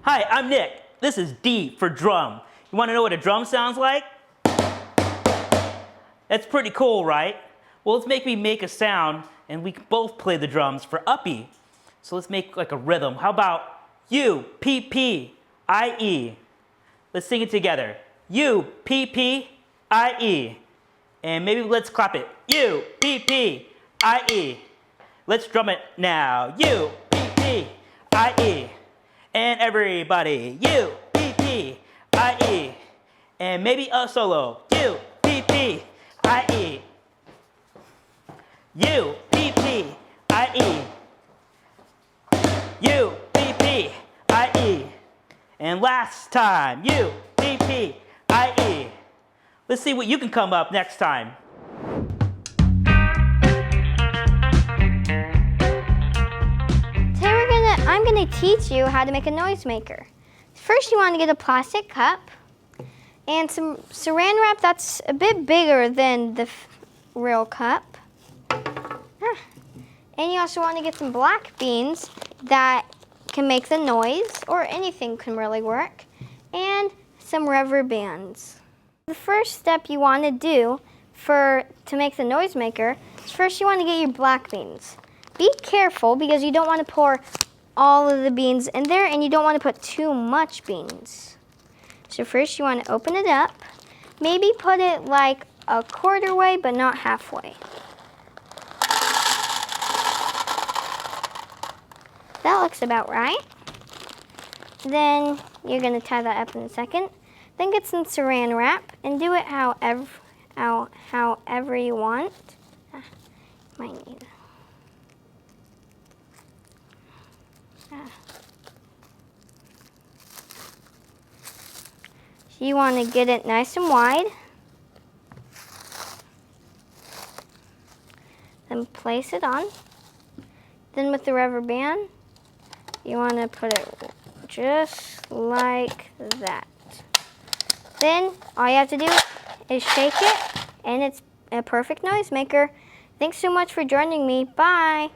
Hi, I'm Nick. This is D for drum. You want to know what a drum sounds like? That's pretty cool, right? Well, let's make a sound and we can both play the drums for Uppie. So let's make like a rhythm. How about U-P-P-I-E? Let's sing it together. U-P-P-I-E. And maybe let's clap it. U-P-P-I-E. Let's drum it now. U-P-P-I-E. And everybody. U-P-P-I-E. And maybe a solo. U-P-P-I-E. U-P-P-I-E. U-P-P-I-E. And last time. U-P-P-I-E. Let's see what you can come up next time. Today I'm gonna teach you how to make a noisemaker. First, you want to get a plastic cup and some saran wrap that's a bit bigger than the real cup. And you also want to get some black beans that can make the noise, or anything can really work, and some rubber bands. The first step you want to do to make the noisemaker is first you want to get your black beans. Be careful because you don't want to pour all of the beans in there and you don't want to put too much beans. So first you want to open it up. Maybe put it like a quarter way but not halfway. That looks about right. Then you're going to tie that up in a second. Then get some saran wrap and do it however you want. Might need it. So you want to get it nice and wide. Then place it on. Then with the rubber band, you want to put it just like that. Then all you have to do is shake it and it's a perfect noisemaker. Thanks so much for joining me. Bye.